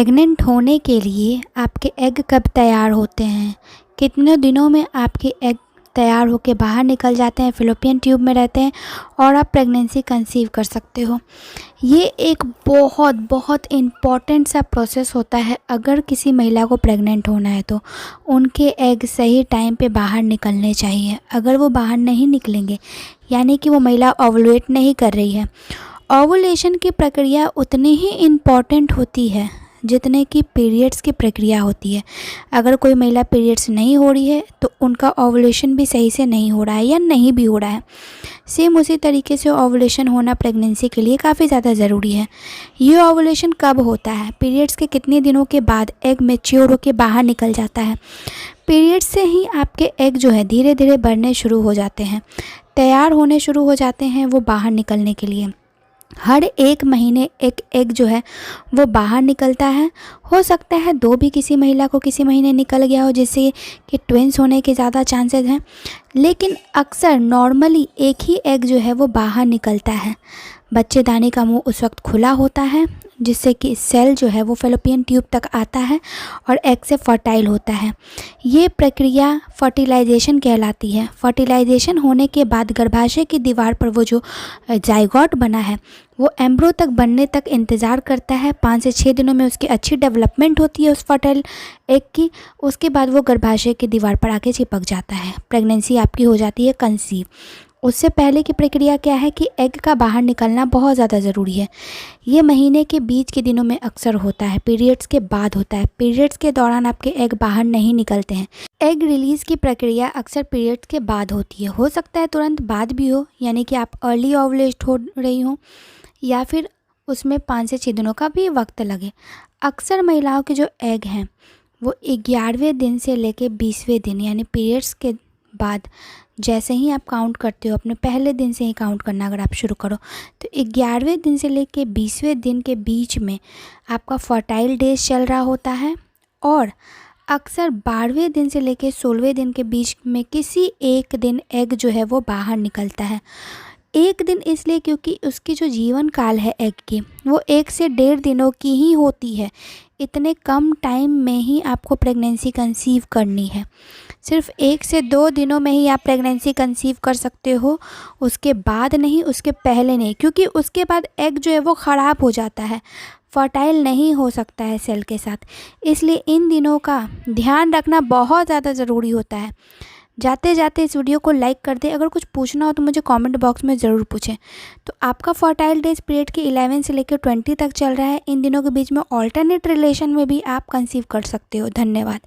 Pregnant होने के लिए आपके एग कब तैयार होते हैं, कितने दिनों में आपके एग तैयार होकर बाहर निकल जाते हैं, फ़ैलोपियन ट्यूब में रहते हैं और आप प्रेगनेंसी कंसीव कर सकते हो। ये एक बहुत बहुत इम्पॉर्टेंट सा प्रोसेस होता है। अगर किसी महिला को प्रेग्नेंट होना है तो उनके एग सही टाइम पे बाहर निकलने चाहिए। अगर वो बाहर नहीं निकलेंगे यानी कि वो महिला ओवुलेट नहीं कर रही है। ओवुलेशन की प्रक्रिया उतनी ही इम्पॉर्टेंट होती है जितने कि पीरियड्स की प्रक्रिया होती है। अगर कोई महिला पीरियड्स नहीं हो रही है तो उनका ओवुलेशन भी सही से नहीं हो रहा है या नहीं भी हो रहा है। सेम उसी तरीके से ओवुलेशन होना प्रेगनेंसी के लिए काफ़ी ज़्यादा ज़रूरी है। ये ओवुलेशन कब होता है? पीरियड्स के कितने दिनों के बाद एग मैच्योर होकर बाहर निकल जाता है। पीरियड्स से ही आपके एग जो है धीरे धीरे बढ़ने शुरू हो जाते हैं, तैयार होने शुरू हो जाते हैं वो बाहर निकलने के लिए। हर एक महीने एक एग जो है वो बाहर निकलता है। हो सकता है दो भी किसी महिला को किसी महीने निकल गया हो, जिससे कि ट्विंस होने के ज़्यादा चांसेस हैं, लेकिन अक्सर नॉर्मली एक ही एग जो है वो बाहर निकलता है। बच्चेदानी का मुंह उस वक्त खुला होता है जिससे कि सेल जो है वो फ़ैलोपियन ट्यूब तक आता है और एग से फर्टाइल होता है। ये प्रक्रिया फर्टिलाइजेशन कहलाती है। फर्टिलाइजेशन होने के बाद गर्भाशय की दीवार पर वो जो जाइगोट बना है वो एम्ब्रो तक बनने तक इंतज़ार करता है। 5 से 6 दिनों में उसकी अच्छी डेवलपमेंट होती है उस फर्टाइल एग की। उसके बाद वो गर्भाशय की दीवार पर आके चिपक जाता है। प्रेगनेंसी आपकी हो जाती है कंसीव। उससे पहले की प्रक्रिया क्या है कि एग का बाहर निकलना बहुत ज़्यादा ज़रूरी है। ये महीने के बीच के दिनों में अक्सर होता है, पीरियड्स के बाद होता है। पीरियड्स के दौरान आपके एग बाहर नहीं निकलते हैं। एग रिलीज़ की प्रक्रिया अक्सर पीरियड्स के बाद होती है। हो सकता है तुरंत बाद भी हो, यानी कि आप अर्ली ओवुलेट हो रही हो, या फिर उसमें 5 से 6 दिनों का भी वक्त लगे। अक्सर महिलाओं के जो एग हैं वो 11वें दिन से लेके 20वें दिन यानी पीरियड्स के बाद, जैसे ही आप काउंट करते हो, अपने पहले दिन से ही काउंट करना अगर आप शुरू करो तो 11वें दिन से लेके 20वें दिन के बीच में आपका फर्टाइल डेज चल रहा होता है। और अक्सर 12वें दिन से लेके 16वें दिन के बीच में किसी एक दिन एग जो है वो बाहर निकलता है। एक दिन इसलिए क्योंकि उसकी जो जीवन काल है एग की वो 1 से 1.5 दिनों की ही होती है। इतने कम टाइम में ही आपको प्रेगनेंसी कंसीव करनी है। सिर्फ 1 से 2 दिनों में ही आप प्रेगनेंसी कंसीव कर सकते हो, उसके बाद नहीं, उसके पहले नहीं, क्योंकि उसके बाद एग जो है वो ख़राब हो जाता है, फर्टाइल नहीं हो सकता है सेल के साथ। इसलिए इन दिनों का ध्यान रखना बहुत ज़्यादा ज़रूरी होता है। जाते जाते इस वीडियो को लाइक कर दें। अगर कुछ पूछना हो तो मुझे कमेंट बॉक्स में ज़रूर पूछें। तो आपका फर्टाइल डेज पीरियड के 11 से लेकर 20 तक चल रहा है। इन दिनों के बीच में ऑल्टरनेट रिलेशन में भी आप कंसीव कर सकते हो। धन्यवाद।